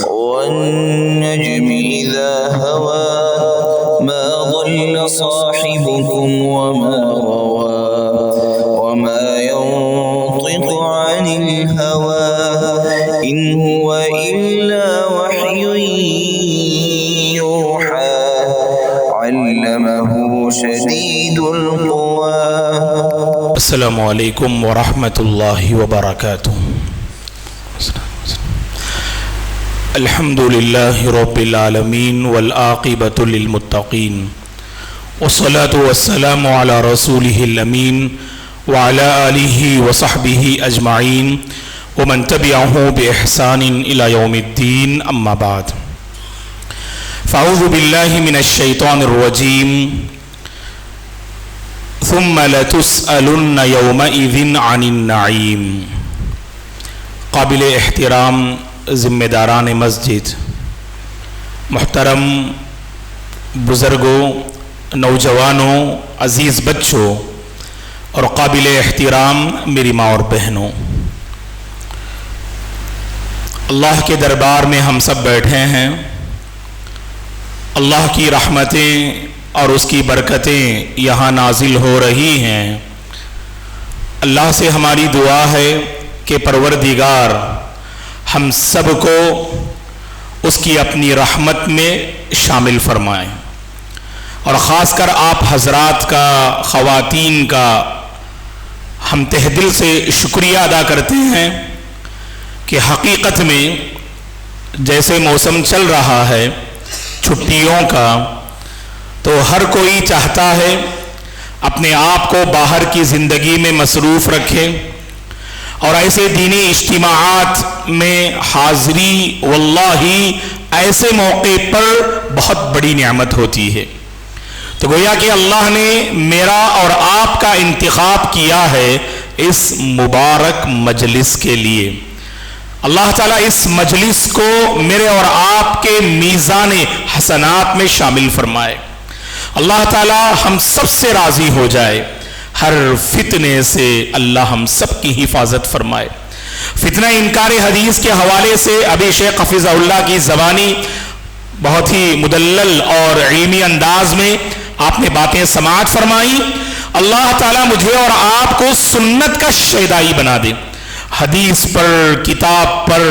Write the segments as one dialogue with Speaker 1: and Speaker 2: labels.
Speaker 1: والنجم إذا هوى ما ضل صاحبكم وما غوى وما ينطق عن الهوى إن هو إلا وحي يوحى علمه شديد القوى.
Speaker 2: السلام علیکم ورحمۃ اللہ وبرکاتہ. الحمد للہ رب العالمین والعاقبۃ للمتقین والصلاة والسلام علی رسولہ الامین وعلی آلہ وصحبہ اجمعین ومن تبعہ بإحسان الی یوم الدین. اما بعد فاعوذ باللہ من الشیطان الرجیم. ثم لتسألن يومئذ عن النعیم. قابل احترام ذمہ داران مسجد، محترم بزرگوں، نوجوانوں، عزیز بچوں اور قابل احترام میری ماں اور بہنوں، اللہ کے دربار میں ہم سب بیٹھے ہیں. اللہ کی رحمتیں اور اس کی برکتیں یہاں نازل ہو رہی ہیں. اللہ سے ہماری دعا ہے کہ پروردگار ہم سب کو اس کی اپنی رحمت میں شامل فرمائیں، اور خاص کر آپ حضرات کا، خواتین کا ہم تہ دل سے شکریہ ادا کرتے ہیں کہ حقیقت میں جیسے موسم چل رہا ہے چھٹیوں کا، تو ہر کوئی چاہتا ہے اپنے آپ کو باہر کی زندگی میں مصروف رکھے، اور ایسے دینی اجتماعات میں حاضری واللہ ایسے موقع پر بہت بڑی نعمت ہوتی ہے. تو گویا کہ اللہ نے میرا اور آپ کا انتخاب کیا ہے اس مبارک مجلس کے لیے. اللہ تعالیٰ اس مجلس کو میرے اور آپ کے میزان حسنات میں شامل فرمائے. اللہ تعالیٰ ہم سب سے راضی ہو جائے. ہر فتنے سے اللہ ہم سب کی حفاظت فرمائے. فتنہ انکار حدیث کے حوالے سے ابھی شیخ حفظہ اللہ کی زبانی بہت ہی مدلل اور علمی انداز میں آپ نے باتیں سماعت فرمائی. اللہ تعالیٰ مجھے اور آپ کو سنت کا شہدائی بنا دے. حدیث پر، کتاب پر،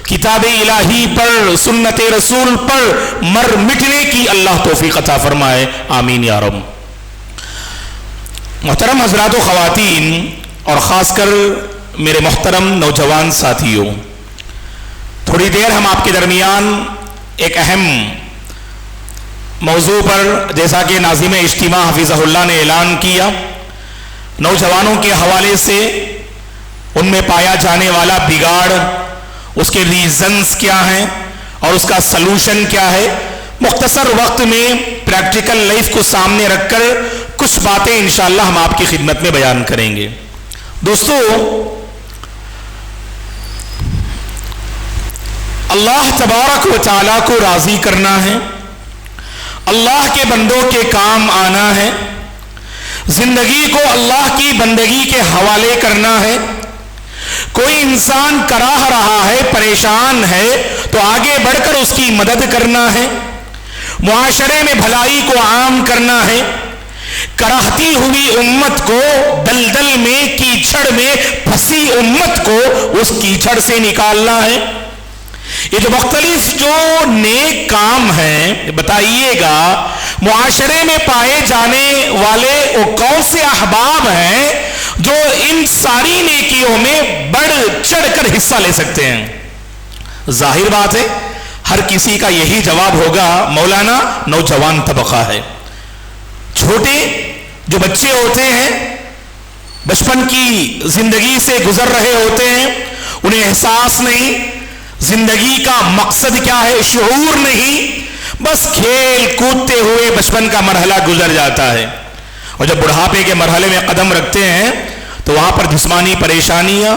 Speaker 2: کتاب الہی پر، سنت رسول پر مر مٹنے کی اللہ توفیق عطا فرمائے. آمین یا رب. محترم حضرات و خواتین اور خاص کر میرے محترم نوجوان ساتھیوں، تھوڑی دیر ہم آپ کے درمیان ایک اہم موضوع پر، جیسا کہ ناظم اجتماع حفظہ اللہ نے اعلان کیا، نوجوانوں کے حوالے سے ان میں پایا جانے والا بگاڑ، اس کے ریزنز کیا ہیں اور اس کا سلوشن کیا ہے، مختصر وقت میں پریکٹیکل لائف کو سامنے رکھ کر کچھ باتیں انشاءاللہ ہم آپ کی خدمت میں بیان کریں گے. دوستو، اللہ تبارک و تعالیٰ کو راضی کرنا ہے، اللہ کے بندوں کے کام آنا ہے، زندگی کو اللہ کی بندگی کے حوالے کرنا ہے. کوئی انسان کراہ رہا ہے، پریشان ہے، تو آگے بڑھ کر اس کی مدد کرنا ہے، معاشرے میں بھلائی کو عام کرنا ہے، کراہتی ہوئی امت کو، دلدل میں، کیچڑ میں پھنسی امت کو اس کیچڑ سے نکالنا ہے. یہ جو مختلف جو نیک کام ہیں، بتائیے گا معاشرے میں پائے جانے والے وہ کون سے احباب ہیں جو ان ساری نیکیوں میں بڑھ چڑھ کر حصہ لے سکتے ہیں؟ ظاہر بات ہے ہر کسی کا یہی جواب ہوگا، مولانا نوجوان طبقہ ہے. چھوٹے جو بچے ہوتے ہیں، بچپن کی زندگی سے گزر رہے ہوتے ہیں، انہیں احساس نہیں زندگی کا مقصد کیا ہے، شعور نہیں، بس کھیل کودتے ہوئے بچپن کا مرحلہ گزر جاتا ہے. اور جب بڑھاپے کے مرحلے میں قدم رکھتے ہیں تو وہاں پر جسمانی پریشانیاں،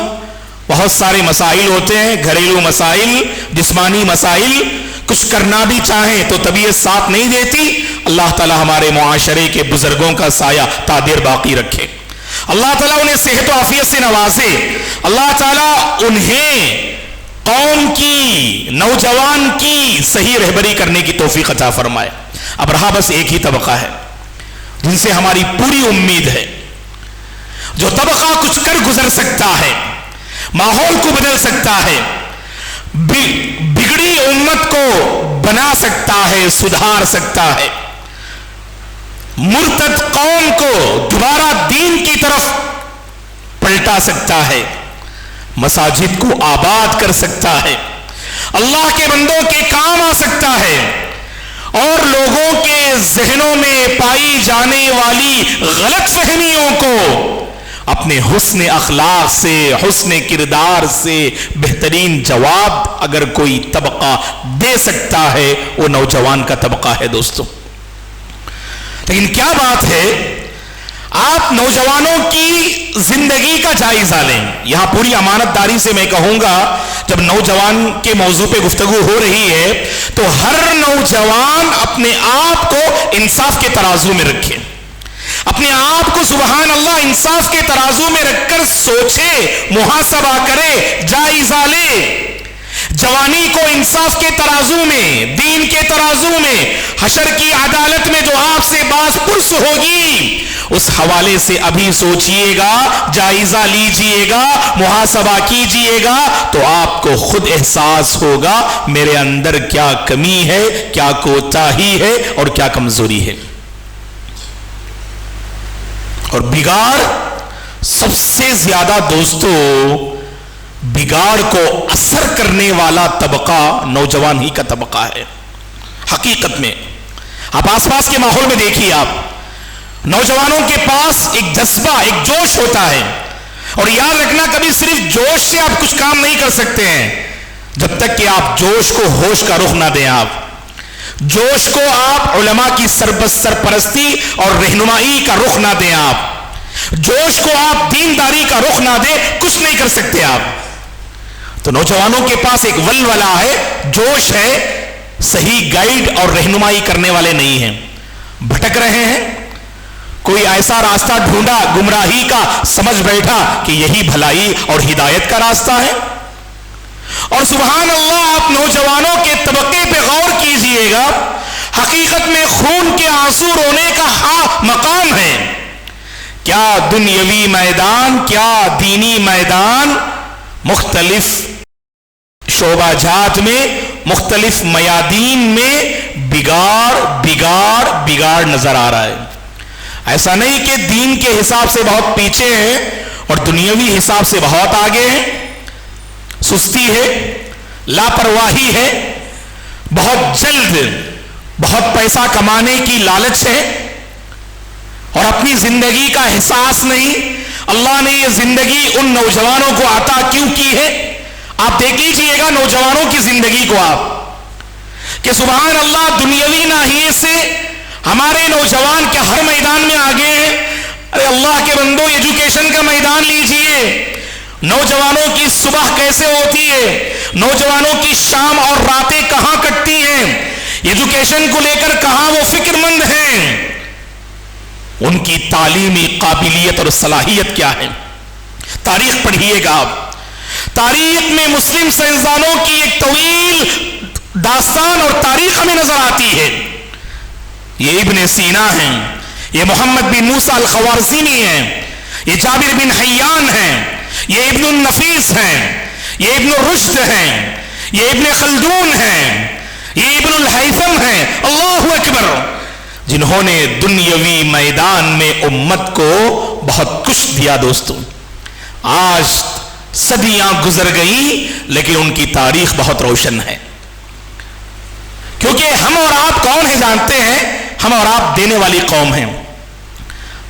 Speaker 2: بہت سارے مسائل ہوتے ہیں، گھریلو مسائل، جسمانی مسائل. کچھ کرنا بھی چاہیں تو طبیعت ساتھ نہیں دیتی. اللہ تعالی ہمارے معاشرے کے بزرگوں کا سایہ تادیر باقی رکھے. اللہ تعالیٰ انہیں صحت و عافیت سے نوازے. اللہ تعالیٰ انہیں قوم کی، نوجوان کی صحیح رہبری کرنے کی توفیق عطا فرمائے۔ اب رہا بس ایک ہی طبقہ ہے جن سے ہماری پوری امید ہے، جو طبقہ کچھ کر گزر سکتا ہے، ماحول کو بدل سکتا ہے، بگڑی امت کو بنا سکتا ہے، سدھار سکتا ہے، مرتد قوم کو دوبارہ دین کی طرف پلٹا سکتا ہے، مساجد کو آباد کر سکتا ہے، اللہ کے بندوں کے کام آ سکتا ہے، اور لوگوں کے ذہنوں میں پائی جانے والی غلط فہمیوں کو اپنے حسن اخلاق سے، حسن کردار سے بہترین جواب اگر کوئی طبقہ دے سکتا ہے وہ نوجوان کا طبقہ ہے دوستو۔ لیکن کیا بات ہے، آپ نوجوانوں کی زندگی کا جائزہ لیں۔ یہاں پوری امانت داری سے میں کہوں گا، جب نوجوان کے موضوع پہ گفتگو ہو رہی ہے تو ہر نوجوان اپنے آپ کو انصاف کے ترازو میں رکھے، اپنے آپ کو سبحان اللہ انصاف کے ترازو میں رکھ کر سوچے، محاسبہ کرے، جائزہ لے۔ جوانی کو انصاف کے ترازو میں، دین کے ترازو میں، حشر کی عدالت میں جو آپ سے باز پرس ہوگی، اس حوالے سے ابھی سوچئے گا، جائزہ لیجئے گا، محاسبہ کیجئے گا، تو آپ کو خود احساس ہوگا میرے اندر کیا کمی ہے، کیا کوتاہی ہے اور کیا کمزوری ہے۔ اور بگاڑ سب سے زیادہ دوستو، بگاڑ کو اثر کرنے والا طبقہ نوجوان ہی کا طبقہ ہے۔ حقیقت میں آپ آس پاس کے ماحول میں دیکھیے، آپ نوجوانوں کے پاس ایک جذبہ، ایک جوش ہوتا ہے، اور یاد رکھنا کبھی صرف جوش سے آپ کچھ کام نہیں کر سکتے ہیں جب تک کہ آپ جوش کو ہوش کا رخ نہ دیں۔ آپ جوش کو آپ علماء کی سرپرستی اور رہنمائی کا رخ نہ دیں، آپ جوش کو آپ دینداری کا رخ نہ دیں، کچھ نہیں کر سکتے آپ۔ تو نوجوانوں کے پاس ایک ولولہ ہے، جوش ہے، صحیح گائیڈ اور رہنمائی کرنے والے نہیں ہیں، بھٹک رہے ہیں، کوئی ایسا راستہ ڈھونڈا گمراہی کا، سمجھ بیٹھا کہ یہی بھلائی اور ہدایت کا راستہ ہے۔ اور سبحان اللہ، آپ نوجوانوں کے طبقے پہ غور کیجئے گا، حقیقت میں خون کے آنسو رونے کا مقام ہے۔ کیا دنیاوی میدان، کیا دینی میدان، مختلف شعبہ جات میں، مختلف میادین میں بگاڑ نظر آ رہا ہے۔ ایسا نہیں کہ دین کے حساب سے بہت پیچھے ہیں اور دنیاوی حساب سے بہت آگے ہیں۔ سستی ہے، لاپرواہی ہے، بہت جلد بہت پیسہ کمانے کی لالچ ہے، اور اپنی زندگی کا احساس نہیں۔ اللہ نے یہ زندگی ان نوجوانوں کو عطا کیوں کی ہے؟ آپ دیکھ لیجئے گا نوجوانوں کی زندگی کو آپ، کہ سبحان اللہ دنیاوی ناحیے سے ہمارے نوجوان کیا ہر میدان میں آگے ہیں۔ ارے اللہ کے بندو، ایجوکیشن کا میدان لیجئے، نوجوانوں کی صبح کیسے ہوتی ہے، نوجوانوں کی شام اور راتیں کہاں کٹتی ہیں، ایجوکیشن کو لے کر کہاں وہ فکر مند ہیں، ان کی تعلیمی قابلیت اور صلاحیت کیا ہے۔ تاریخ پڑھیے گا آپ، تاریخ میں مسلم سائنسدانوں کی ایک طویل داستان اور تاریخ ہمیں نظر آتی ہے۔ یہ ابن سینا ہیں، یہ محمد بن موسیٰ الخوارزمی ہیں، یہ جابر بن حیان ہیں، یہ ابن النفیس ہیں، یہ ابن رشد ہیں، یہ ابن خلدون ہیں، یہ ابن الہیثم ہیں، اللہ اکبر، جنہوں نے دنیاوی میدان میں امت کو بہت کچھ دیا دوستوں۔ آج صدیاں گزر گئی لیکن ان کی تاریخ بہت روشن ہے، کیونکہ ہم اور آپ کون ہیں جانتے ہیں؟ ہم اور آپ دینے والی قوم ہیں،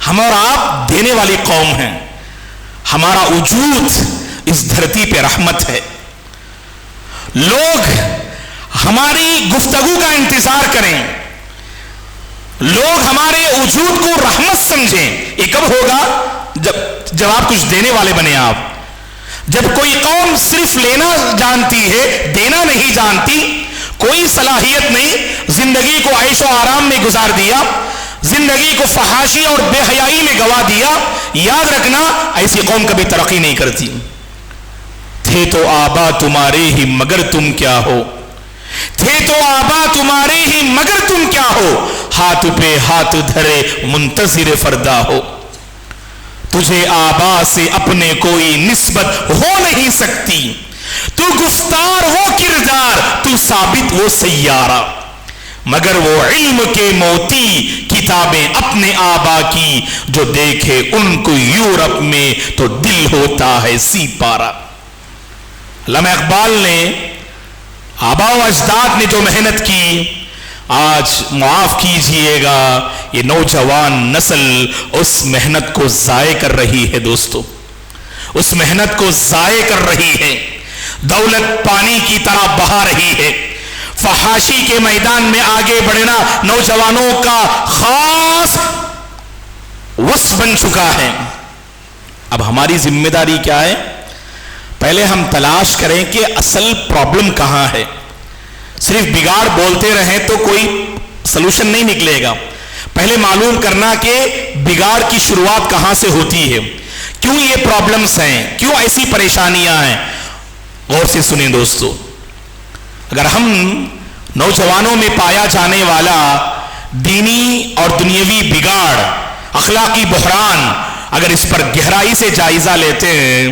Speaker 2: ہم اور آپ دینے والی قوم ہیں۔ ہمارا وجود اس دھرتی پہ رحمت ہے۔ لوگ ہماری گفتگو کا انتظار کریں، لوگ ہمارے وجود کو رحمت سمجھیں۔ یہ کب ہوگا؟ جب آپ کچھ دینے والے بنے۔ آپ جب کوئی قوم صرف لینا جانتی ہے، دینا نہیں جانتی، کوئی صلاحیت نہیں، زندگی کو عیش و آرام میں گزار دیا، زندگی کو فحاشی اور بے حیائی میں گوا دیا، یاد رکھنا ایسی قوم کبھی ترقی نہیں کرتی۔ تھے تو آبا تمہارے ہی مگر تم کیا ہو، تھے تو آبا تمہارے ہی مگر تم کیا ہو، ہاتھ پہ ہاتھ دھرے منتظر فردا ہو، تجھے آبا سے اپنے کوئی نسبت ہو نہیں سکتی، تو گفتار وہ کردار، تو ثابت وہ سیارہ، مگر وہ علم کے موتی کتابیں اپنے آبا کی، جو دیکھے ان کو یورپ میں تو دل ہوتا ہے سی پارا۔ علامہ اقبال نے، آبا و اجداد نے جو محنت کی، آج معاف کیجئے گا یہ نوجوان نسل اس محنت کو ضائع کر رہی ہے دوستو، اس محنت کو ضائع کر رہی ہے، دولت پانی کی طرح بہا رہی ہے، فحاشی کے میدان میں آگے بڑھنا نوجوانوں کا خاص وصف بن چکا ہے۔ اب ہماری ذمہ داری کیا ہے؟ پہلے ہم تلاش کریں کہ اصل پرابلم کہاں ہے۔ صرف بگاڑ بولتے رہیں تو کوئی سلوشن نہیں نکلے گا، پہلے معلوم کرنا کہ بگاڑ کی شروعات کہاں سے ہوتی ہے، کیوں یہ پرابلمز ہیں، کیوں ایسی پریشانیاں ہیں۔ غور سے سنیں دوستو، اگر ہم نوجوانوں میں پایا جانے والا دینی اور دنیاوی بگاڑ، اخلاقی بحران، اگر اس پر گہرائی سے جائزہ لیتے ہیں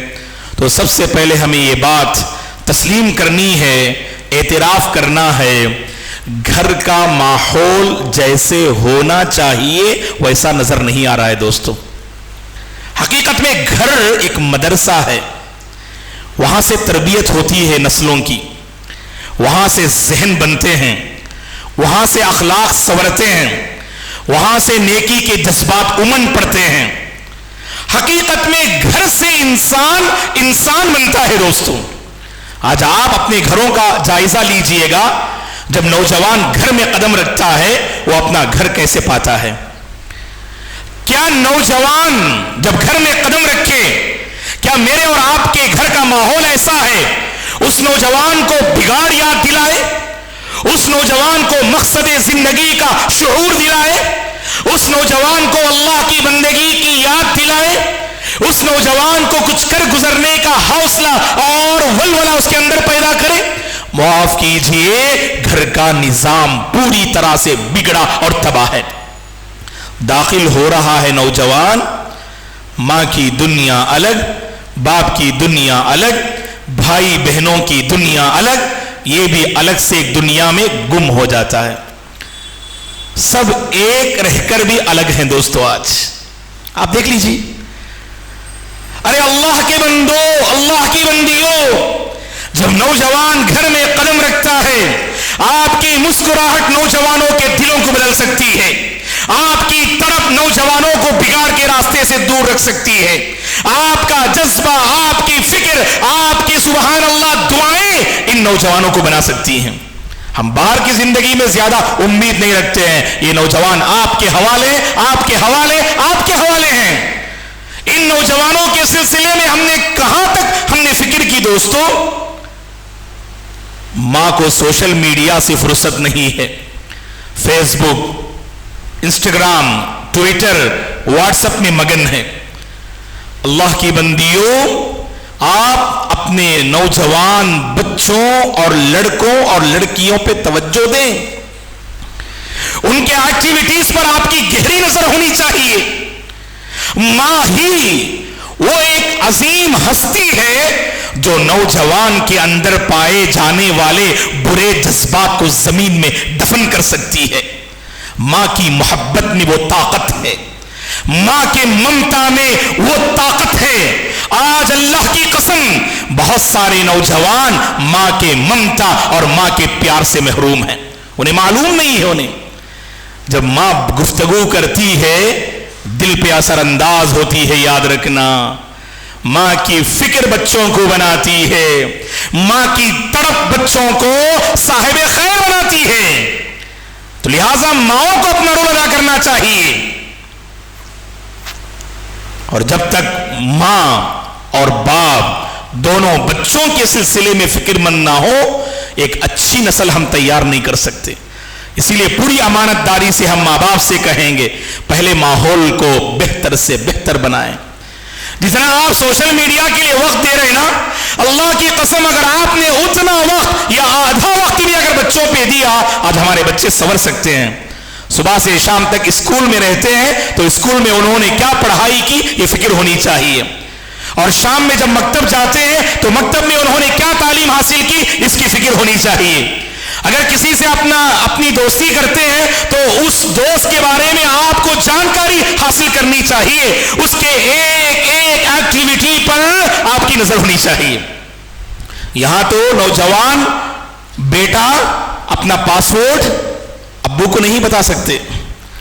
Speaker 2: تو سب سے پہلے ہمیں یہ بات تسلیم کرنی ہے، اعتراف کرنا ہے، گھر کا ماحول جیسے ہونا چاہیے ویسا نظر نہیں آ رہا ہے دوستو۔ حقیقت میں گھر ایک مدرسہ ہے، وہاں سے تربیت ہوتی ہے نسلوں کی، وہاں سے ذہن بنتے ہیں، وہاں سے اخلاق سنورتے ہیں، وہاں سے نیکی کے جذبات امن پڑتے ہیں۔ حقیقت میں گھر سے انسان بنتا ہے دوستو۔ آج آپ اپنے گھروں کا جائزہ لیجئے گا، جب نوجوان گھر میں قدم رکھتا ہے وہ اپنا گھر کیسے پاتا ہے؟ کیا نوجوان جب گھر میں قدم رکھے، کیا میرے اور آپ کے گھر کا ماحول ایسا ہے اس نوجوان کو بگاڑ یاد دلائے، اس نوجوان کو مقصد زندگی کا شعور دلائے، اس نوجوان کو اللہ کی بندگی کی یاد دلائے، اس نوجوان کو کچھ کر گزرنے کا حوصلہ اور ولولہ اس کے اندر پیدا کرے؟ معاف کیجئے، گھر کا نظام پوری طرح سے بگڑا اور تباہ ہے۔ داخل ہو رہا ہے نوجوان، ماں کی دنیا الگ، باپ کی دنیا الگ، بھائی بہنوں کی دنیا الگ، یہ بھی الگ سے ایک دنیا میں گم ہو جاتا ہے۔ سب ایک رہ کر بھی الگ ہیں دوستو۔ آج آپ دیکھ لیجیے، ارے اللہ کے بندو، اللہ کی بندیوں، جب نوجوان گھر میں قدم رکھتا ہے، آپ کی مسکراہٹ نوجوانوں کے دلوں کو بدل سکتی ہے، آپ کی تڑپ نوجوانوں کو بگاڑ کے راستے سے دور رکھ سکتی ہے، آپ کا جذبہ، آپ کی فکر، آپ کی سبحان اللہ دعائیں ان نوجوانوں کو بنا سکتی ہیں۔ ہم باہر کی زندگی میں زیادہ امید نہیں رکھتے ہیں، یہ نوجوان آپ کے حوالے ہیں۔ ان نوجوانوں کے سلسلے میں ہم نے کہاں تک فکر کی دوستو؟ ماں کو سوشل میڈیا سے فرصت نہیں ہے، فیس بک، انسٹاگرام، ٹویٹر، واٹس ایپ میں مگن ہے۔ اللہ کی بندیوں، آپ اپنے نوجوان بچوں اور لڑکوں اور لڑکیوں پہ توجہ دیں، ان کے ایکٹیویٹیز پر آپ کی گہری نظر ہونی چاہیے۔ ماں ہی وہ ایک عظیم ہستی ہے جو نوجوان کے اندر پائے جانے والے برے جذبات کو زمین میں دفن کر سکتی ہے۔ ماں کی محبت میں وہ طاقت ہے، ماں کے ممتا میں وہ طاقت ہے۔ آج اللہ کی قسم بہت سارے نوجوان ماں کے ممتا اور ماں کے پیار سے محروم ہیں، انہیں معلوم نہیں ہے۔ انہیں جب ماں گفتگو کرتی ہے دل پہ اثر انداز ہوتی ہے، یاد رکھنا۔ ماں کی فکر بچوں کو بناتی ہے، ماں کی تڑپ بچوں کو صاحب خیر بناتی ہے، تو لہذا ماؤں کو اپنا رول ادا کرنا چاہیے۔ اور جب تک ماں اور باپ دونوں بچوں کے سلسلے میں فکر مند نہ ہو، ایک اچھی نسل ہم تیار نہیں کر سکتے۔ اسی لیے پوری امانت داری سے ہم ماں باپ سے کہیں گے، پہلے ماحول کو بہتر سے بہتر بنائیں، جتنا آپ سوشل میڈیا کے لیے وقت دے رہے نا، اللہ کی قسم اگر آپ نے اتنا وقت یا آدھا وقت بھی اگر بچوں پہ دیا، آج ہمارے بچے سنور سکتے ہیں۔ صبح سے شام تک اسکول میں رہتے ہیں تو اسکول میں انہوں نے کیا پڑھائی کی یہ فکر ہونی چاہیے، اور شام میں جب مکتب جاتے ہیں تو مکتب میں انہوں نے کیا تعلیم حاصل کی اس کی فکر ہونی چاہیے۔ اگر کسی سے اپنی دوستی کرتے ہیں تو اس دوست کے بارے میں آپ کو جانکاری حاصل کرنی چاہیے، اس کے ایک ایک ایکٹیویٹی پر آپ کی نظر ہونی چاہیے۔ یہاں تو نوجوان بیٹا اپنا پاسورڈ ابو کو نہیں بتا سکتے،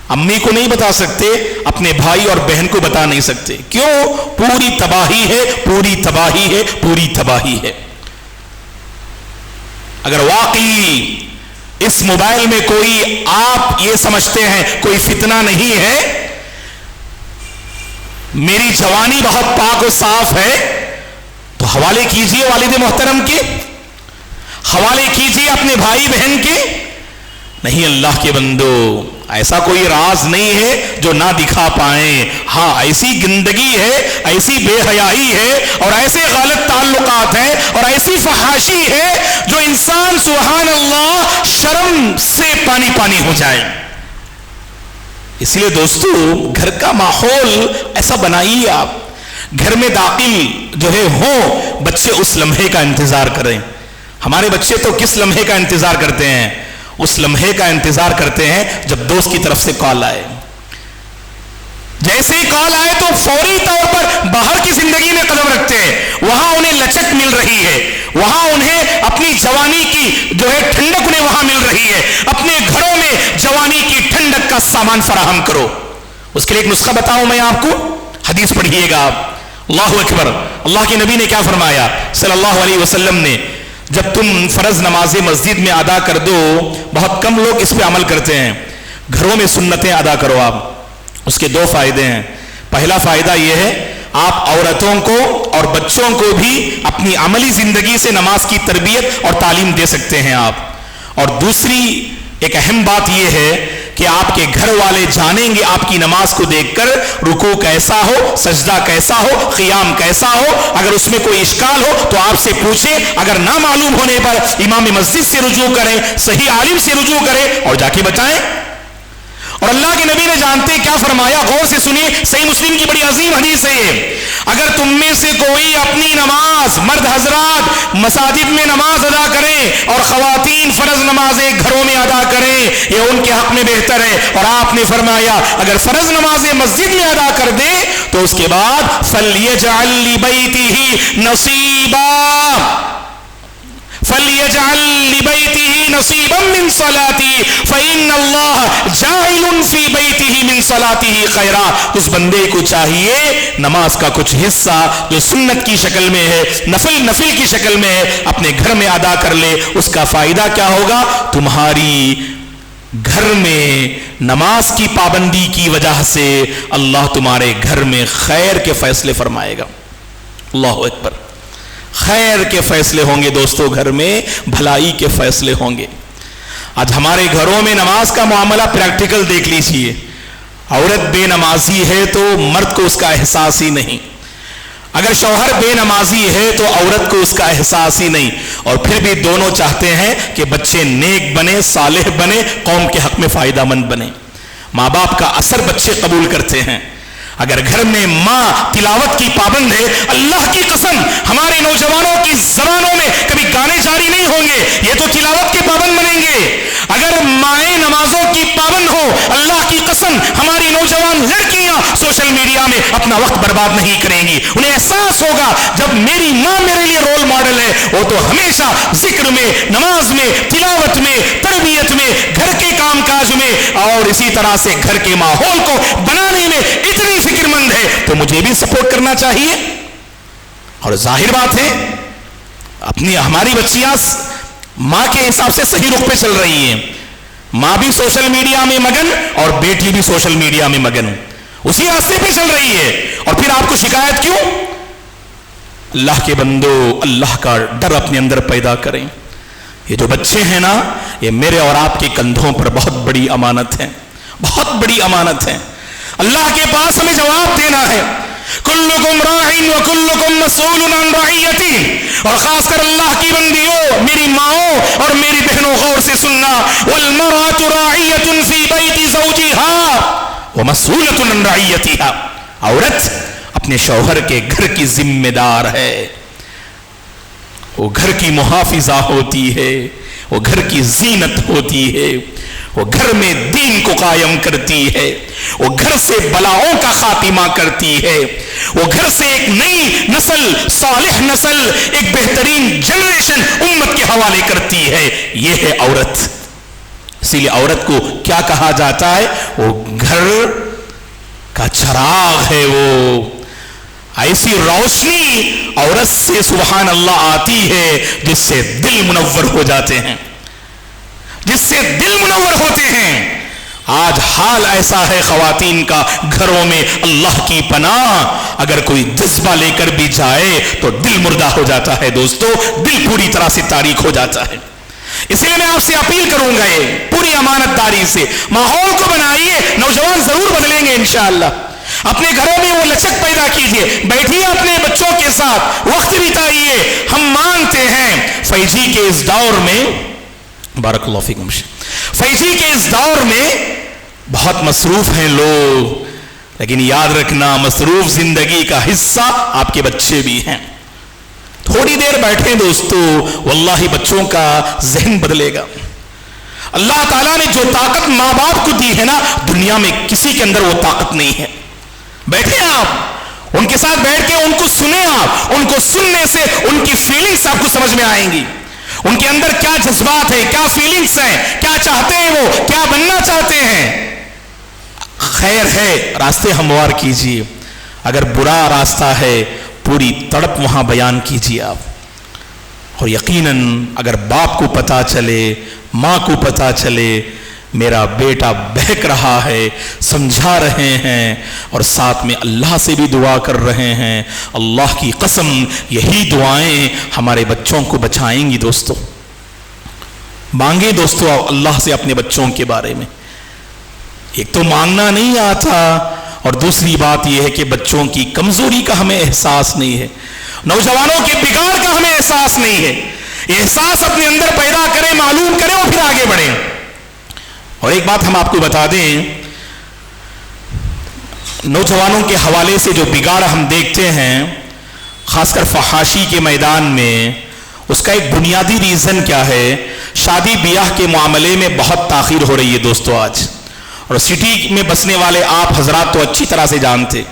Speaker 2: امی کو نہیں بتا سکتے، اپنے بھائی اور بہن کو بتا نہیں سکتے۔ کیوں؟ پوری تباہی ہے، پوری تباہی ہے، پوری تباہی ہے۔ اگر واقعی اس موبائل میں کوئی آپ یہ سمجھتے ہیں کوئی فتنہ نہیں ہے، میری جوانی بہت پاک و صاف ہے، تو حوالے کیجئے والد محترم کے، حوالے کیجئے اپنے بھائی بہن کے۔ نہیں اللہ کے بندو، ایسا کوئی راز نہیں ہے جو نہ دکھا پائیں۔ ہاں ایسی گندگی ہے، ایسی بے حیائی ہے، اور ایسے غلط تعلقات ہیں، اور ایسی فحاشی ہے جو انسان سبحان اللہ شرم سے پانی پانی ہو جائے۔ اس لیے دوستو گھر کا ماحول ایسا بنائیے، آپ گھر میں داخل جو ہے ہو، بچے اس لمحے کا انتظار کریں۔ ہمارے بچے تو کس لمحے کا انتظار کرتے ہیں؟ اس لمحے کا انتظار کرتے ہیں جب دوست کی طرف سے کال آئے۔ جیسے ہی کال آئے تو فوری طور پر باہر کی زندگی میں قدم رکھتے ہیں، وہاں انہیں لچک مل رہی ہے، وہاں انہیں اپنی جوانی کی جو ہے ٹھنڈک انہیں وہاں مل رہی ہے۔ اپنے گھروں میں جوانی کی ٹھنڈک کا سامان فراہم کرو۔ اس کے لیے ایک نسخہ بتاؤں میں آپ کو، حدیث پڑھیے گا آپ۔ اللہ اکبر، اللہ کے نبی نے کیا فرمایا صلی اللہ علیہ وسلم نے، جب تم فرض نماز مسجد میں ادا کر دو، بہت کم لوگ اس پہ عمل کرتے ہیں، گھروں میں سنتیں ادا کرو آپ۔ اس کے دو فائدے ہیں۔ پہلا فائدہ یہ ہے، آپ عورتوں کو اور بچوں کو بھی اپنی عملی زندگی سے نماز کی تربیت اور تعلیم دے سکتے ہیں آپ۔ اور دوسری ایک اہم بات یہ ہے کہ آپ کے گھر والے جانیں گے آپ کی نماز کو دیکھ کر رکوع کیسا ہو، سجدہ کیسا ہو، قیام کیسا ہو۔ اگر اس میں کوئی اشکال ہو تو آپ سے پوچھیں، اگر نہ معلوم ہونے پر امام مسجد سے رجوع کریں، صحیح عالم سے رجوع کریں اور جا کے بتائیں۔ اور اللہ کے نبی نے جانتے کیا فرمایا، غور سے سنیے، صحیح مسلم کی بڑی عظیم حدیث ہے یہ۔ اگر تم میں سے کوئی اپنی نماز، مرد حضرات مساجد میں نماز ادا کریں اور خواتین فرض نمازیں گھروں میں ادا کریں، یہ ان کے حق میں بہتر ہے۔ اور آپ نے فرمایا اگر فرض نمازیں مسجد میں ادا کر دیں تو اس کے بعد فَلْيَجْعَلْ لِبَيْتِهِ نَصِيبًا فَلْيَجْعَلْ لِبَيْتِهِ نَصِيبًا مِّن صَلَاتِهِ فَإِنَّ اللَّهَ جَاعِلٌ فِي بَيْتِهِ مِن صَلَاتِهِ خَيْرًا۔ اس بندے کو چاہیے نماز کا کچھ حصہ جو سنت کی شکل میں ہے، نفل کی شکل میں ہے، اپنے گھر میں ادا کر لے۔ اس کا فائدہ کیا ہوگا؟ تمہاری گھر میں نماز کی پابندی کی وجہ سے اللہ تمہارے گھر میں خیر کے فیصلے فرمائے گا۔ اللہ اکبر، خیر کے فیصلے ہوں گے دوستو، گھر میں بھلائی کے فیصلے ہوں گے۔ آج ہمارے گھروں میں نماز کا معاملہ پریکٹیکل دیکھ لیجئے، عورت بے نمازی ہے تو مرد کو اس کا احساس ہی نہیں، اگر شوہر بے نمازی ہے تو عورت کو اس کا احساس ہی نہیں، اور پھر بھی دونوں چاہتے ہیں کہ بچے نیک بنے، صالح بنے، قوم کے حق میں فائدہ مند بنے۔ ماں باپ کا اثر بچے قبول کرتے ہیں۔ اگر گھر میں ماں تلاوت کی پابند ہے، اللہ کی قسم ہمارے نوجوانوں کی زبانوں میں کبھی گانے جاری نہیں ہوں گے، یہ تو تلاوت کے پابند بنیں گے۔ اگر مائیں نمازوں کی پابند ہو، اللہ کی قسم ہماری نوجوان لڑکیاں سوشل میڈیا میں اپنا وقت برباد نہیں کریں گی۔ انہیں احساس ہوگا جب میری ماں میرے لیے رول ماڈل ہے، وہ تو ہمیشہ ذکر میں، نماز میں، تلاوت میں، تربیت میں، گھر کے کام کاج میں، اور اسی طرح سے گھر کے ماحول کو بنانے میں اتنی فکر مند ہے، تو مجھے بھی سپورٹ کرنا چاہیے۔ اور ظاہر بات ہے ہماری بچیاں ماں کے حساب سے صحیح رخ پہ چل رہی ہیں، ماں بھی سوشل میڈیا میں مگن اور بیٹی بھی سوشل میڈیا میں مگن، اسی راستے پہ چل رہی ہے، اور پھر آپ کو شکایت کیوں؟ اللہ کے بندو، اللہ کا ڈر اپنے اندر پیدا کریں۔ یہ جو بچے ہیں نا، یہ میرے اور آپ کے کندھوں پر بہت بڑی امانت ہے، بہت بڑی امانت ہے۔ اللہ کے پاس ہمیں جواب دینا ہے۔ کلکم راع وکلکم مسئول عن رعیتہ، اور خاص کر اللہ کی بندیوں، میری ماؤں اور میری بہنوں غور سے سننا، والمرأة راعیۃ فی بیت زوجہا ومسئولۃ عن رعیتہا، عورت اپنے شوہر کے گھر کی ذمہ دار ہے، وہ گھر کی محافظہ ہوتی ہے، وہ گھر کی زینت ہوتی ہے، وہ گھر میں دین کو قائم کرتی ہے، وہ گھر سے بلاؤں کا خاتمہ کرتی ہے، وہ گھر سے ایک نئی نسل، صالح نسل، ایک بہترین جنریشن امت کے حوالے کرتی ہے۔ یہ ہے عورت۔ اسی لیے عورت کو کیا کہا جاتا ہے؟ وہ گھر کا چراغ ہے، وہ ایسی روشنی عورت سے سبحان اللہ آتی ہے جس سے دل منور ہو جاتے ہیں، جس سے دل منور ہوتے ہیں۔ آج حال ایسا ہے خواتین کا، گھروں میں اللہ کی پناہ اگر کوئی جذبہ لے کر بھی جائے تو دل مردہ ہو جاتا ہے دوستو، دل پوری طرح سے تاریک ہو جاتا ہے۔ اس لیے میں آپ سے اپیل کروں گا، یہ پوری امانت داری سے ماحول کو بنائیے، نوجوان ضرور بدلیں گے انشاءاللہ۔ اپنے گھروں میں وہ لچک پیدا کیجئے، بیٹھیے اپنے بچوں کے ساتھ، وقت بتائیے۔ ہم مانتے ہیں فیضی کے اس دور میں، بارک اللہ فیکم، فیضی کے اس دور میں بہت مصروف ہیں لوگ، لیکن یاد رکھنا مصروف زندگی کا حصہ آپ کے بچے بھی ہیں۔ تھوڑی دیر بیٹھیں دوستو، واللہ بچوں کا ذہن بدلے گا۔ اللہ تعالیٰ نے جو طاقت ماں باپ کو دی ہے نا، دنیا میں کسی کے اندر وہ طاقت نہیں ہے۔ بیٹھیں آپ ان کے ساتھ، بیٹھ کے ان کو سنیں، آپ ان کو سننے سے ان کی فیلنگز آپ کو سمجھ میں آئیں گی، ان کے اندر کیا جذبات ہیں، کیا فیلنگز ہیں، کیا چاہتے ہیں، وہ کیا بننا چاہتے ہیں۔ خیر ہے راستے ہموار کیجیے، اگر برا راستہ ہے پوری تڑپ وہاں بیان کیجیے آپ۔ اور یقیناً اگر باپ کو پتا چلے، ماں کو پتا چلے میرا بیٹا بہک رہا ہے، سمجھا رہے ہیں اور ساتھ میں اللہ سے بھی دعا کر رہے ہیں، اللہ کی قسم یہی دعائیں ہمارے بچوں کو بچائیں گی دوستو۔ مانگے دوستو اللہ سے اپنے بچوں کے بارے میں۔ ایک تو مانگنا نہیں آتا، اور دوسری بات یہ ہے کہ بچوں کی کمزوری کا ہمیں احساس نہیں ہے، نوجوانوں کے بگاڑ کا ہمیں احساس نہیں ہے۔ احساس اپنے اندر پیدا کریں، معلوم کریں اور پھر آگے بڑھیں۔ اور ایک بات ہم آپ کو بتا دیں، نوجوانوں کے حوالے سے جو بگاڑ ہم دیکھتے ہیں خاص کر فحاشی کے میدان میں، اس کا ایک بنیادی ریزن کیا ہے؟ شادی بیاہ کے معاملے میں بہت تاخیر ہو رہی ہے دوستو آج، اور سٹی میں بسنے والے آپ حضرات تو اچھی طرح سے جانتے،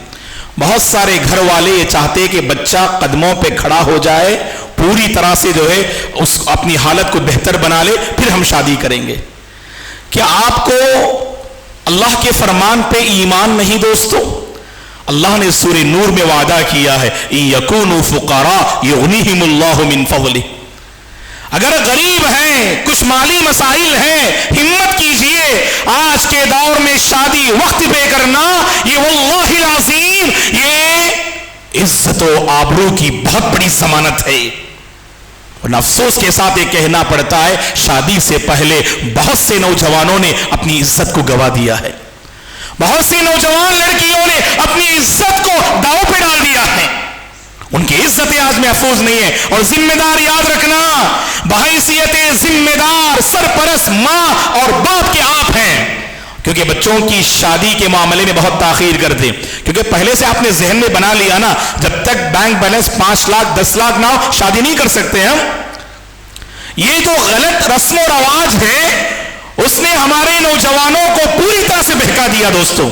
Speaker 2: بہت سارے گھر والے یہ چاہتے کہ بچہ قدموں پہ کھڑا ہو جائے، پوری طرح سے جو ہے اس اپنی حالت کو بہتر بنا لے، پھر ہم شادی کریں گے۔ کیا آپ کو اللہ کے فرمان پہ ایمان نہیں دوستو؟ اللہ نے سورہ نور میں وعدہ کیا ہے ان یکونوا فقراء یغنیہم اللہ من فضلہ، اگر غریب ہیں، کچھ مالی مسائل ہیں، ہمت کیجئے، آج کے دور میں شادی وقت پہ کرنا یہ واللہ العظیم یہ عزت و آبرو کی بہت بڑی ضمانت ہے۔ اور افسوس کے ساتھ یہ کہنا پڑتا ہے شادی سے پہلے بہت سے نوجوانوں نے اپنی عزت کو گوا دیا ہے، بہت سی نوجوان لڑکیوں نے اپنی عزت کو داؤ پہ ڈال دیا ہے، ان کی عزت آج محفوظ نہیں ہے۔ اور ذمہ دار یاد رکھنا، بحیثیت ذمہ دار سرپرست ماں اور باپ کے آپ ہیں، کیونکہ بچوں کی شادی کے معاملے میں بہت تاخیر کرتے، کیونکہ پہلے سے آپ نے ذہن میں بنا لیا نا جب تک بینک بیلنس 5 لاکھ 10 لاکھ نہ ہو شادی نہیں کر سکتے ہم۔ یہ جو غلط رسم و رواج ہے اس نے ہمارے نوجوانوں کو پوری طرح سے بہکا دیا دوستو۔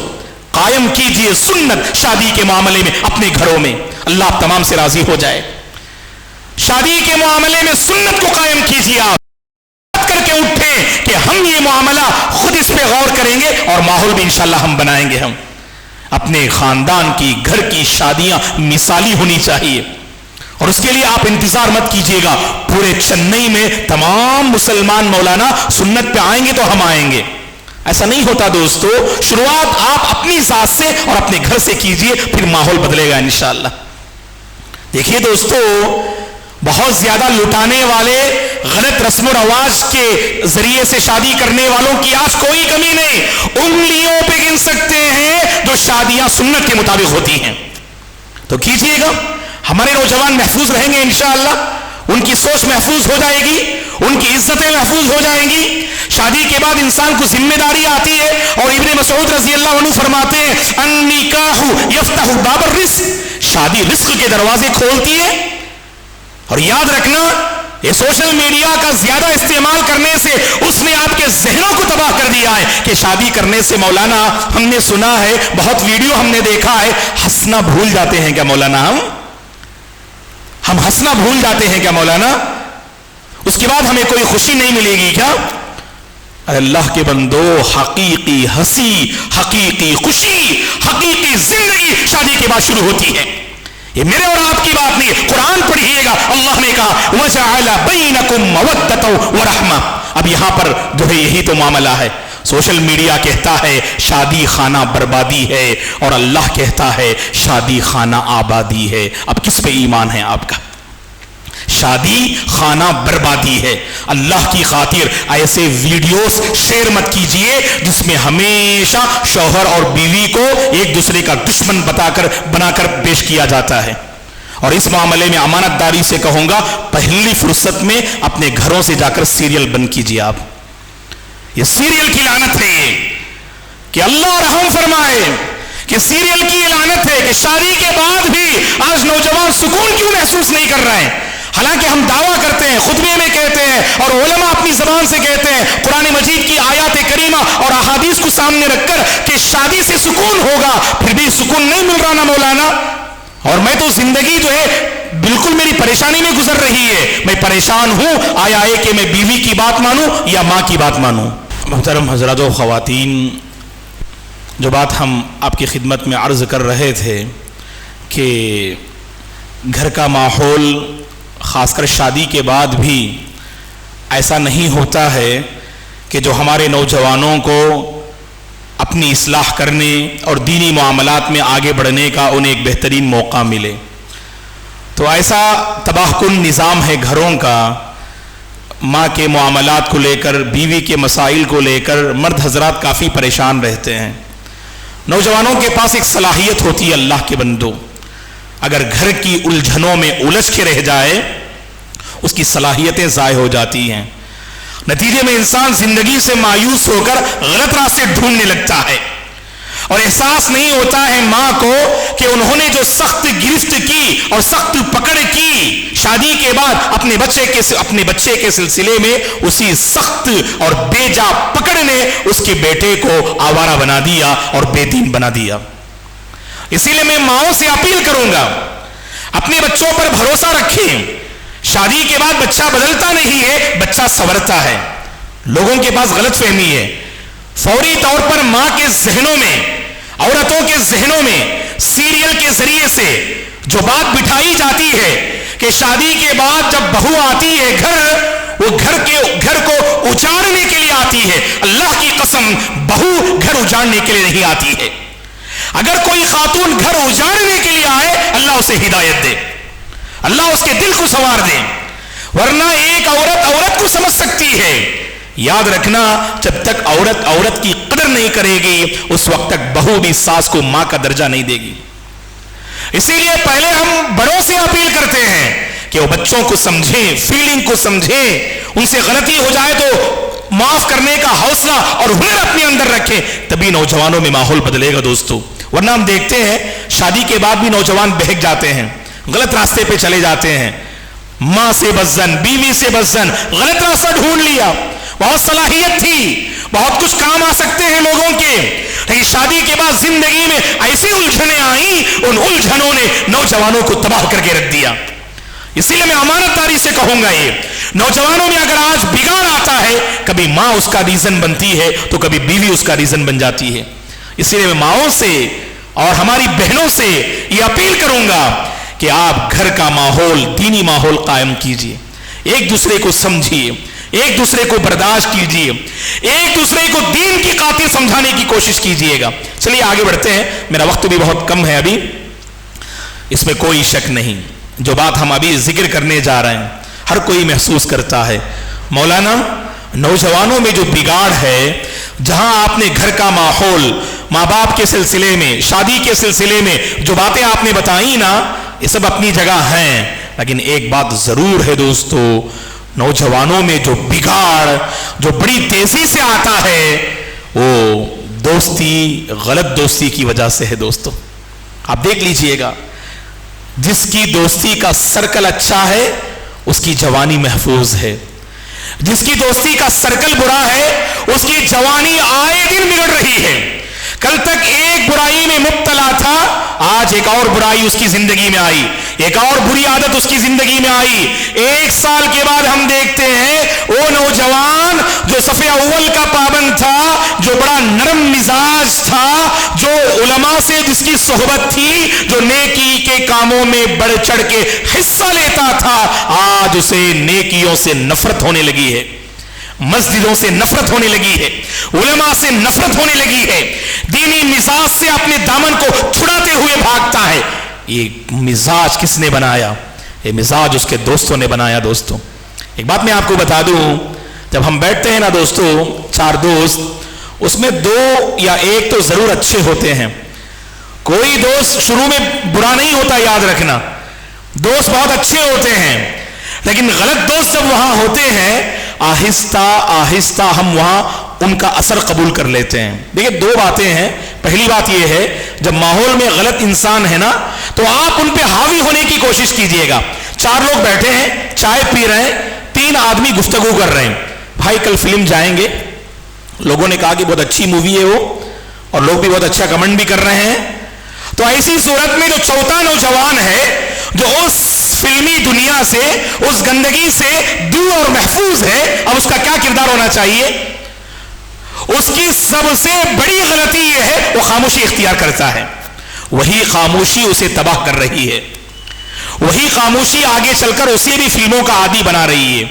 Speaker 2: قائم کیجئے سنت شادی کے معاملے میں اپنے گھروں میں، اللہ آپ تمام سے راضی ہو جائے۔ شادی کے معاملے میں سنت کو قائم کیجئے، آپ کر کے اٹھیں کہ ہم یہ معاملہ خود اس پہ غور کریں گے اور ماحول بھی انشاءاللہ ہم بنائیں گے۔ ہم اپنے خاندان کی گھر کی شادیاں مثالی ہونی چاہیے، اور اس کے لیے آپ انتظار مت کیجئے گا پورے چنئی میں تمام مسلمان مولانا سنت پہ آئیں گے تو ہم آئیں گے، ایسا نہیں ہوتا دوستو۔ شروعات آپ اپنی ذات سے اور اپنے گھر سے کیجئے، پھر ماحول بدلے گا انشاءاللہ۔ دیکھیے دوستو، بہت زیادہ لٹانے والے غلط رسم و رواج کے ذریعے سے شادی کرنے والوں کی آج کوئی کمی نہیں، انگلیوں پہ گن سکتے ہیں جو شادیاں سنت کے مطابق ہوتی ہیں۔ تو کیجئے گا. ہمارے نوجوان محفوظ رہیں گے انشاءاللہ, ان کی سوچ محفوظ ہو جائے گی, ان کی عزتیں محفوظ ہو جائیں گی. شادی کے بعد انسان کو ذمہ داری آتی ہے, اور ابن مسعود رضی اللہ عنہ فرماتے ہیں النکاح یفتح باب الرزق, شادی رزق کے دروازے کھولتی ہے. اور یاد رکھنا, یہ سوشل میڈیا کا زیادہ استعمال کرنے سے اس نے آپ کے ذہنوں کو تباہ کر دیا ہے کہ شادی کرنے سے مولانا ہم نے سنا ہے, بہت ویڈیو ہم نے دیکھا ہے, ہنسنا بھول جاتے ہیں کیا مولانا؟ ہم ہنسنا بھول جاتے ہیں کیا مولانا؟ اس کے بعد ہمیں کوئی خوشی نہیں ملے گی کیا؟ اللہ کے بندو, حقیقی ہنسی, حقیقی خوشی, حقیقی زندگی شادی کے بعد شروع ہوتی ہے. یہ میرے اور آپ کی بات نہیں, قرآن پڑھیے گا, اللہ نے کہا وَجَعَلَ بَيْنَكُمْ مَوَدَّةً وَرَحْمَةً. اب یہاں پر جو ہے یہی تو معاملہ ہے. سوشل میڈیا کہتا ہے شادی خانہ بربادی ہے, اور اللہ کہتا ہے شادی خانہ آبادی ہے. اب کس پہ ایمان ہے آپ کا؟ شادی خانہ بربادی ہے. اللہ کی خاطر ایسے ویڈیوز شیئر مت کیجئے جس میں ہمیشہ شوہر اور بیوی کو ایک دوسرے کا دشمن بنا کر پیش کیا جاتا ہے. اور اس معاملے میں امانت داری سے کہوں گا, پہلی فرصت میں اپنے گھروں سے جا کر سیریل بند کیجئے. آپ یہ سیریل کی لعنت ہے, یہ کہ اللہ رحم فرمائے کہ سیریل کی لعنت ہے کہ شادی کے بعد بھی آج نوجوان سکون کیوں محسوس نہیں کر رہے ہیں. حالانکہ ہم دعویٰ کرتے ہیں, خطبے میں کہتے ہیں, اور علماء اپنی زبان سے کہتے ہیں, قرآن مجید کی آیات کریمہ اور احادیث کو سامنے رکھ کر کہ شادی سے سکون ہوگا, پھر بھی سکون نہیں مل رہا نا مولانا. اور میں تو زندگی جو ہے بالکل میری پریشانی میں گزر رہی ہے, میں پریشان ہوں, آیا ہے کہ میں بیوی کی بات مانوں یا ماں کی بات مانوں. محترم حضرات و خواتین, جو بات ہم آپ کی خدمت میں عرض کر رہے تھے کہ گھر کا ماحول خاص کر شادی کے بعد بھی ایسا نہیں ہوتا ہے کہ جو ہمارے نوجوانوں کو اپنی اصلاح کرنے اور دینی معاملات میں آگے بڑھنے کا انہیں ایک بہترین موقع ملے. تو ایسا تباہ کن نظام ہے گھروں کا, ماں کے معاملات کو لے کر, بیوی کے مسائل کو لے کر مرد حضرات کافی پریشان رہتے ہیں. نوجوانوں کے پاس ایک صلاحیت ہوتی ہے اللہ کے بندو, اگر گھر کی الجھنوں میں الجھ کے رہ جائے اس کی صلاحیتیں ضائع ہو جاتی ہیں. نتیجے میں انسان زندگی سے مایوس ہو کر غلط راستے ڈھونڈنے لگتا ہے, اور احساس نہیں ہوتا ہے ماں کو کہ انہوں نے جو سخت گرفت کی اور سخت پکڑ کی شادی کے بعد اپنے بچے کے سلسلے میں, اسی سخت اور بے جا پکڑ نے اس کے بیٹے کو آوارہ بنا دیا اور بے دین بنا دیا. اسی لیے میں ماؤں سے اپیل کروں گا, اپنے بچوں پر بھروسہ رکھیں. شادی کے بعد بچہ بدلتا نہیں ہے, بچہ سنورتا ہے. لوگوں کے پاس غلط فہمی ہے, فوری طور پر ماں کے ذہنوں میں, عورتوں کے ذہنوں میں سیریل کے ذریعے سے جو بات بٹھائی جاتی ہے کہ شادی کے بعد جب بہو آتی ہے گھر, وہ گھر کو اجاڑنے کے لیے آتی ہے. اللہ کی قسم, بہو گھر اجاڑنے کے لیے نہیں آتی ہے. اگر کوئی خاتون گھر اجاڑنے کے لیے آئے, اللہ اسے ہدایت دے, اللہ اس کے دل کو سنوار دے, ورنہ ایک عورت کو سمجھ سکتی ہے. یاد رکھنا, جب تک عورت کی قدر نہیں کرے گی اس وقت تک بہو بھی ساس کو ماں کا درجہ نہیں دے گی. اسی لیے پہلے ہم بڑوں سے اپیل کرتے ہیں کہ وہ بچوں کو سمجھیں, فیلنگ کو سمجھیں, ان سے غلطی ہو جائے تو معاف کرنے کا حوصلہ اور ہنر اپنے اندر رکھیں, تبھی نوجوانوں میں ماحول بدلے گا دوستو. ورنہ ہم دیکھتے ہیں شادی کے بعد بھی نوجوان بہک جاتے ہیں, غلط راستے پہ چلے جاتے ہیں. ماں سے بزن, بیوی سے بزن, غلط راستہ ڈھونڈ لیا. بہت صلاحیت تھی, بہت کچھ کام آ سکتے ہیں لوگوں کے, لیکن شادی کے بعد زندگی میں ایسی الجھنیں آئیں, ان الجھنوں نے نوجوانوں کو تباہ کر کے رکھ دیا. اسی لیے میں امانت داری سے کہوں گا, یہ نوجوانوں میں اگر آج بگاڑ آتا ہے, کبھی ماں اس کا ریزن بنتی ہے تو کبھی بیوی اس کا ریزن بن جاتی ہے. اسی لیے میں ماؤں سے اور ہماری بہنوں سے یہ اپیل کروں گا کہ آپ گھر کا ماحول, دینی ماحول قائم کیجئے, ایک دوسرے کو سمجھیے, ایک دوسرے کو برداشت کیجئے, ایک دوسرے کو دین کی خاطر سمجھانے کی کوشش کیجئے گا. چلیے آگے بڑھتے ہیں, میرا وقت بھی بہت کم ہے ابھی, اس میں کوئی شک نہیں. جو بات ہم ابھی ذکر کرنے جا رہے ہیں ہر کوئی محسوس کرتا ہے. مولانا, نوجوانوں میں جو بگاڑ ہے, جہاں آپ نے گھر کا ماحول ماں باپ کے سلسلے میں، شادی کے سلسلے میں جو باتیں آپ نے بتائی نا، یہ سب اپنی جگہ ہیں، لیکن ایک بات ضرور ہے دوستو، نوجوانوں میں جو بگاڑ جو بڑی تیزی سے آتا ہے وہ دوستی، غلط دوستی کی وجہ سے ہے دوستو۔ آپ دیکھ لیجئے گا، جس کی دوستی کا سرکل اچھا ہے اس کی جوانی محفوظ ہے، جس کی دوستی کا سرکل برا ہے اس کی جوانی آئے دن بگڑ رہی ہے۔ کل تک ایک برائی میں مبتلا تھا، آج ایک اور برائی اس کی زندگی میں آئی، ایک اور بری عادت اس کی زندگی میں آئی۔ ایک سال کے بعد ہم دیکھتے ہیں وہ نوجوان جو صف اول کا پابند تھا، جو بڑا نرم مزاج تھا، جو علماء سے جس کی صحبت تھی، جو نیکی کے کاموں میں بڑھ چڑھ کے حصہ لیتا تھا، آج اسے نیکیوں سے نفرت ہونے لگی ہے، مسجدوں سے نفرت ہونے لگی ہے، علماء سے نفرت ہونے لگی ہے، دینی مزاج سے اپنے دامن کو چھڑاتے ہوئے بھاگتا ہے۔ یہ مزاج کس نے بنایا؟ یہ مزاج اس کے دوستوں نے بنایا۔ دوستوں ایک بات میں آپ کو بتا دوں، جب ہم بیٹھتے ہیں نا دوستوں، 4 دوست، اس میں 2 یا 1 تو ضرور اچھے ہوتے ہیں، کوئی دوست شروع میں برا نہیں ہوتا، یاد رکھنا، دوست بہت اچھے ہوتے ہیں، لیکن غلط دوست جب وہاں ہوتے ہیں، آہستہ آہستہ ہم وہاں ان کا اثر قبول کر لیتے ہیں۔ دیکھیں 2 باتیں ہیں، پہلی بات یہ ہے جب ماحول میں غلط انسان ہے نا تو آپ ان پہ حاوی ہونے کی کوشش کیجئے گا۔ 4 لوگ بیٹھے ہیں، چائے پی رہے ہیں، 3 آدمی گفتگو کر رہے ہیں، بھائی کل فلم جائیں گے، لوگوں نے کہا کہ بہت اچھی مووی ہے وہ، اور لوگ بھی بہت اچھا کمنٹ بھی کر رہے ہیں۔ تو ایسی صورت میں جو چوتھا نوجوان ہے جو اس فلمی دنیا سے، اس گندگی سے دور اور محفوظ ہے، اب اس کا کیا کردار ہونا چاہیے؟ اس کی سب سے بڑی غلطی یہ ہے وہ خاموشی اختیار کرتا ہے، وہی خاموشی اسے تباہ کر رہی ہے، وہی خاموشی آگے چل کر اسے بھی فلموں کا عادی بنا رہی ہے۔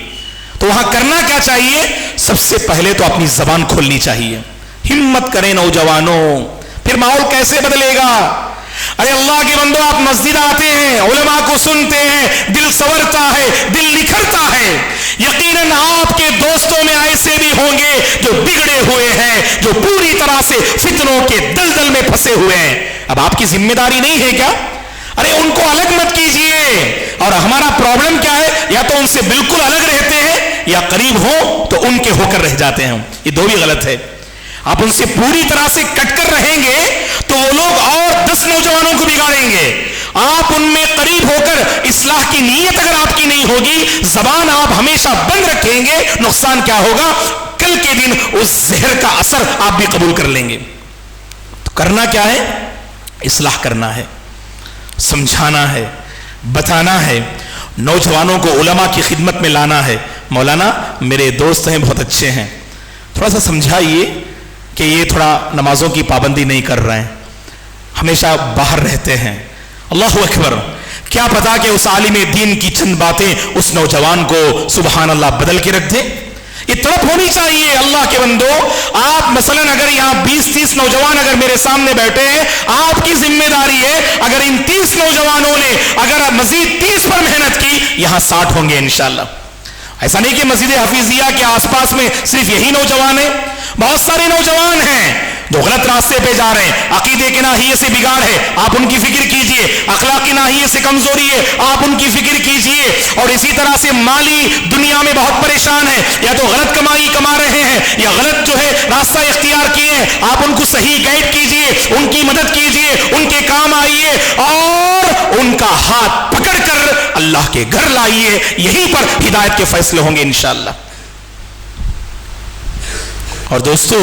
Speaker 2: تو وہاں کرنا کیا چاہیے؟ سب سے پہلے تو اپنی زبان کھولنی چاہیے۔ ہمت کریں نوجوانوں، پھر ماحول کیسے بدلے گا؟ ارے اللہ کے بندو، آپ مسجد آتے ہیں، علماء کو سنتے ہیں، دل سنورتا ہے، دل نکھرتا ہے۔ یقیناً آپ کے دوستوں میں ایسے بھی ہوں گے جو بگڑے ہوئے ہیں، جو پوری طرح سے فتنوں کے دلدل میں پھنسے ہوئے ہیں۔ اب آپ کی ذمہ داری نہیں ہے کیا؟ ارے ان کو الگ مت کیجئے۔ اور ہمارا پرابلم کیا ہے؟ یا تو ان سے بالکل الگ رہتے ہیں یا قریب ہو تو ان کے ہو کر رہ جاتے ہیں، یہ 2 بھی غلط ہے۔ آپ ان سے پوری طرح سے کٹ کر رہیں گے تو وہ لوگ اور 10 نوجوانوں کو بگاڑیں گے۔ آپ ان میں قریب ہو کر اصلاح کی نیت اگر آپ کی نہیں ہوگی، زبان آپ ہمیشہ بند رکھیں گے، نقصان کیا ہوگا؟ کل کے دن اس زہر کا اثر آپ بھی قبول کر لیں گے۔ تو کرنا کیا ہے؟ اصلاح کرنا ہے، سمجھانا ہے، بتانا ہے، نوجوانوں کو علماء کی خدمت میں لانا ہے۔ مولانا میرے دوست ہیں، بہت اچھے ہیں، تھوڑا سا سمجھائیے کہ یہ تھوڑا نمازوں کی پابندی نہیں کر رہے ہیں، ہمیشہ باہر رہتے ہیں۔ اللہ اکبر، کیا پتا کہ اس عالم دین کی چند باتیں اس نوجوان کو سبحان اللہ بدل کے رکھ دیں۔ یہ طرف ہونی چاہیے۔ اللہ کے بندو، آپ مثلا اگر یہاں 20-30 نوجوان اگر میرے سامنے بیٹھے ہیں، آپ کی ذمہ داری ہے اگر ان 30 نوجوانوں نے اگر مزید 30 پر محنت کی، یہاں 60 ہوں گے انشاءاللہ۔ ایسا نہیں کہ مسجد حفیظیہ کے آس پاس میں صرف یہی نوجوان ہیں، بہت سارے نوجوان ہیں جو غلط راستے پہ جا رہے ہیں، عقیدے کے ناحیے سے بگاڑ ہے، آپ ان کی فکر کیجئے، اخلاقی ناحیے سے کمزوری ہے، آپ ان کی فکر کیجئے، اور اسی طرح سے مالی دنیا میں بہت پریشان ہے، یا تو غلط کمائی کما رہے ہیں یا غلط جو ہے راستہ اختیار کیے ہیں، آپ ان کو صحیح گائیڈ کیجئے، ان کی مدد کیجئے، ان کے کام آئیے اور ان کا ہاتھ پکڑ کر اللہ کے گھر لائیے، یہیں پر ہدایت کے فیصلے ہوں گے انشاءاللہ۔ اور دوستو،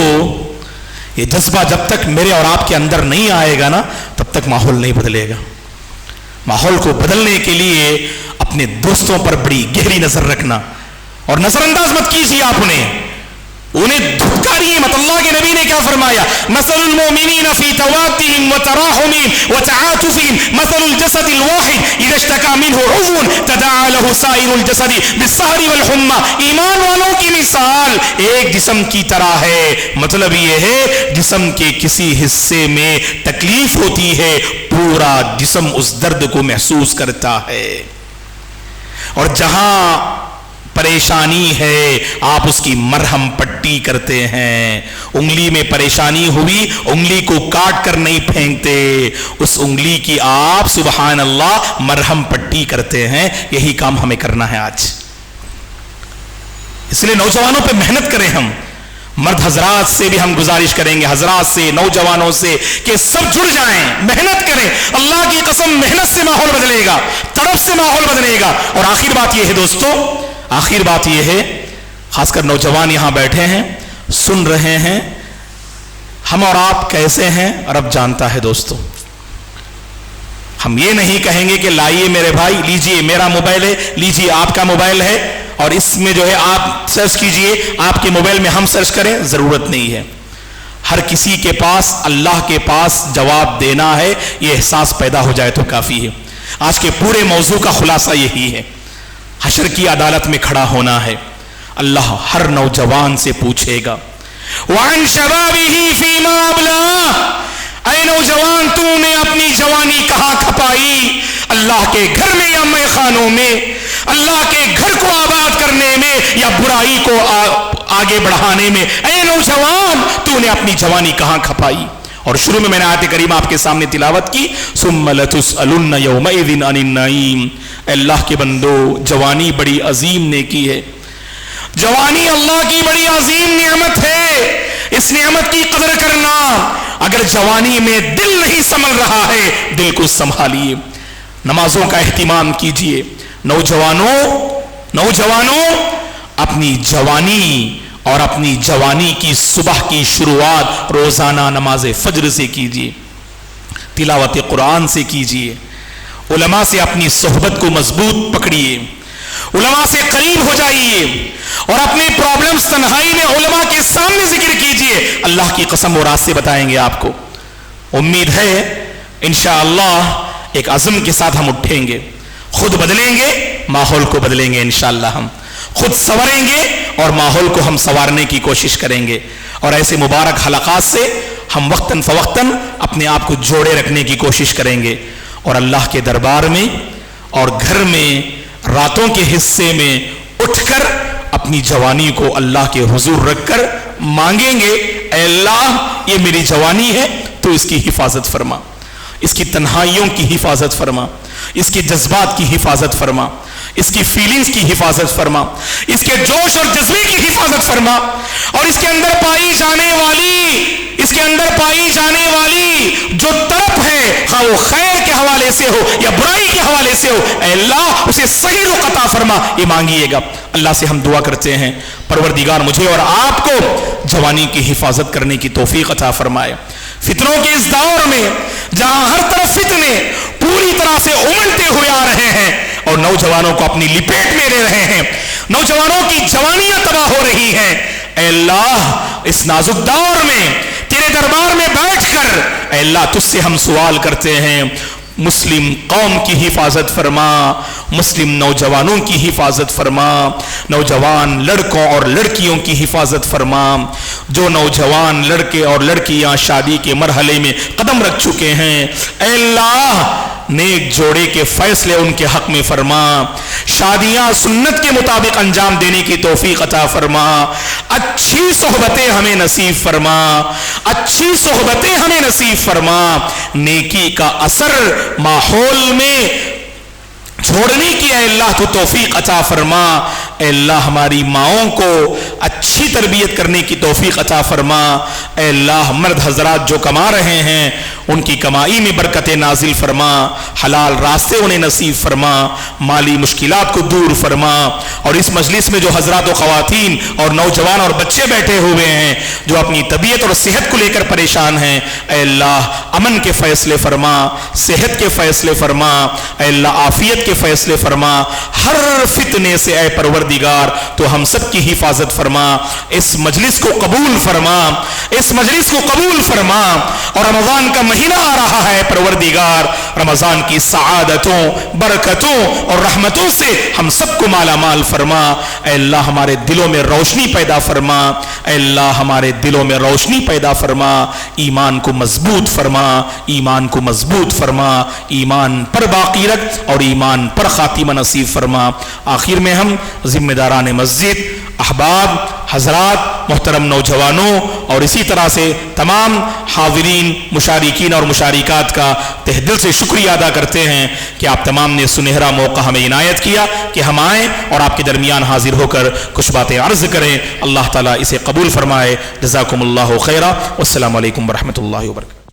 Speaker 2: یہ جذبہ جب تک میرے اور آپ کے اندر نہیں آئے گا نا، تب تک ماحول نہیں بدلے گا۔ ماحول کو بدلنے کے لیے اپنے دوستوں پر بڑی گہری نظر رکھنا، اور نظر انداز مت کیجیے، آپ انہیں دھتکاریے مت۔ اللہ کے نبی نے کیا فرمایا؟ مثل المؤمنین فی توادهم وتراحمهم وتعاطفهم مثل الجسد الواحد اذا اشتكى منه عضو تداعى له سائر الجسد بالسهر والحمى۔ ایمان والوں کی مثال ایک جسم کی طرح ہے، مطلب یہ ہے جسم کے کسی حصے میں تکلیف ہوتی ہے، پورا جسم اس درد کو محسوس کرتا ہے، اور جہاں پریشانی ہے آپ اس کی مرہم پٹی کرتے ہیں. انگلی میں پریشانی ہوئی, انگلی کو کاٹ کر نہیں پھینکتے, اس انگلی کی آپ سبحان اللہ مرہم پٹی کرتے ہیں. یہی کام ہمیں کرنا ہے آج. اس لیے نوجوانوں پہ محنت کریں. ہم مرد حضرات سے بھی ہم گزارش کریں گے, حضرات سے, نوجوانوں سے, کہ سب جڑ جائیں, محنت کریں. اللہ کی قسم محنت سے ماحول بدلے گا, تڑپ سے ماحول بدلے گا. اور آخر بات یہ ہے دوستو, آخر بات یہ ہے, خاص کر نوجوان یہاں بیٹھے ہیں, سن رہے ہیں, ہم اور آپ کیسے ہیں رب جانتا ہے دوستو. ہم یہ نہیں کہیں گے کہ لائیے میرے بھائی, لیجئے میرا موبائل ہے, لیجئے آپ کا موبائل ہے, اور اس میں جو ہے آپ سرچ کیجئے, آپ کے موبائل میں ہم سرچ کریں. ضرورت نہیں ہے. ہر کسی کے پاس اللہ کے پاس جواب دینا ہے, یہ احساس پیدا ہو جائے تو کافی ہے. آج کے پورے موضوع کا خلاصہ یہی ہے, حشر کی عدالت میں کھڑا ہونا ہے. اللہ ہر نوجوان سے پوچھے گا, وَعَنْ شَبَابِهِ فِي مَا أَبْلَاهُ, اے نوجوان تو نے اپنی جوانی کہاں کھپائی؟ اللہ کے گھر میں یا مے خانوں میں, اللہ کے گھر کو آباد کرنے میں یا برائی کو آگے بڑھانے میں. اے نوجوان تو نے اپنی جوانی کہاں کھپائی؟ اور شروع میں نے آیت کریمہ آپ کے سامنے تلاوت کی, ثُمَّ لَتُسْأَلُنَّ يَوْمَئِذٍ عَنِ النَّعِيمِ. اللہ کے بندو, جوانی بڑی عظیم نیکی ہے. جوانی اللہ کی بڑی عظیم نعمت ہے. اس نعمت کی قدر کرنا. اگر جوانی میں دل نہیں سنبھل رہا ہے, دل کو سنبھالیے. نمازوں کا اہتمام کیجیے. نوجوانوں اپنی جوانی اور اپنی جوانی کی صبح کی شروعات روزانہ نماز فجر سے کیجیے, تلاوت قرآن سے کیجیے, علماء سے اپنی صحبت کو مضبوط پکڑیے, علماء سے قریب ہو جائیے, اور اپنے پرابلمز تنہائی میں علماء کے سامنے ذکر کیجیے. اللہ کی قسم وہ راستے بتائیں گے آپ کو. امید ہے انشاءاللہ ایک عزم کے ساتھ ہم اٹھیں گے, خود بدلیں گے, ماحول کو بدلیں گے. انشاءاللہ ہم خود سنوریں گے اور ماحول کو ہم سنوارنے کی کوشش کریں گے. اور ایسے مبارک حلقات سے ہم وقتاً فوقتاً اپنے آپ کو جوڑے رکھنے کی کوشش کریں گے, اور اللہ کے دربار میں اور گھر میں راتوں کے حصے میں اٹھ کر اپنی جوانی کو اللہ کے حضور رکھ کر مانگیں گے, اے اللہ یہ میری جوانی ہے, تو اس کی حفاظت فرما, اس کی تنہائیوں کی حفاظت فرما, اس کے جذبات کی حفاظت فرما, اس کی فیلنگز کی حفاظت فرما, اس کے جوش اور جذبے کی حفاظت فرما, اور اس کے اندر پائی جانے والی جو طرف ہے, خواہ وہ خیر کے حوالے سے ہو یا برائی کے حوالے سے ہو, اے اللہ اسے صحیح رخ عطا فرما. یہ مانگیے گا. اللہ سے ہم دعا کرتے ہیں, پروردگار مجھے اور آپ کو جوانی کی حفاظت کرنے کی توفیق عطا فرمائے. فتنوں کے اس دور میں جہاں ہر طرف فتنے پوری طرح سے امنتے ہوئے آ رہے ہیں اور نوجوانوں کو اپنی لپیٹ میں لے رہے ہیں, نوجوانوں کی جوانیاں تباہ ہو رہی ہیں, اے اللہ اس نازک دور میں تیرے دربار میں بیٹھ کر اے اللہ تجھ سے ہم سوال کرتے ہیں, مسلم قوم کی حفاظت فرما, مسلم نوجوانوں کی حفاظت فرما, نوجوان لڑکوں اور لڑکیوں کی حفاظت فرما. جو نوجوان لڑکے اور لڑکیاں شادی کے مرحلے میں قدم رکھ چکے ہیں, اے اللہ نیک جوڑے کے فیصلے ان کے حق میں فرما, شادیاں سنت کے مطابق انجام دینے کی توفیق عطا فرما, اچھی صحبتیں ہمیں نصیب فرما, اچھی صحبتیں ہمیں نصیب فرما, نیکی کا اثر ماحول میں چھوڑنے کی اے اللہ تو توفیق عطا فرما. اے اللہ ہماری ماؤں کو اچھی تربیت کرنے کی توفیق عطا فرما. اے اللہ مرد حضرات جو کما رہے ہیں ان کی کمائی میں برکت نازل فرما, حلال راستے انہیں نصیب فرما, مالی مشکلات کو دور فرما. اور اس مجلس میں جو حضرات و خواتین اور نوجوان اور بچے بیٹھے ہوئے ہیں جو اپنی طبیعت اور صحت کو لے کر پریشان ہیں, اے اللہ امن کے فیصلے فرما, صحت کے فیصلے فرما, اے اللہ عافیت کے فیصلے فرما. ہر فتنے سے اے پروردگار تو ہم سب کی حفاظت فرما. اس مجلس کو قبول فرما, اس مجلس کو قبول فرما. اور رمضان کا مہینہ آ رہا ہے پروردگار, رمضان کی سعادتوں، برکتوں اور رحمتوں سے ہم سب کو مالا مال فرما۔ اے اللہ ہمارے دلوں میں روشنی پیدا فرما، اے اللہ ہمارے دلوں میں روشنی پیدا فرما، ایمان کو مضبوط فرما، ایمان کو مضبوط فرما، ایمان پر باقی رکھ اور ایمان پر خاتمہ نصیب فرما۔ آخر میں ہم ذمہ داران مسجد، احباب، حضرات، محترم نوجوانوں اور اسی طرح سے تمام حاضرین، مشارکین اور مشارکات کا تہ دل سے شکریہ ادا کرتے ہیں کہ آپ تمام نے سنہرا موقع ہمیں عنایت کیا کہ ہم آئیں اور آپ کے درمیان حاضر ہو کر کچھ باتیں عرض کریں۔ اللہ تعالیٰ اسے قبول فرمائے۔ جزاکم اللہ خیرا، والسلام علیکم ورحمۃ اللہ وبرکاتہ۔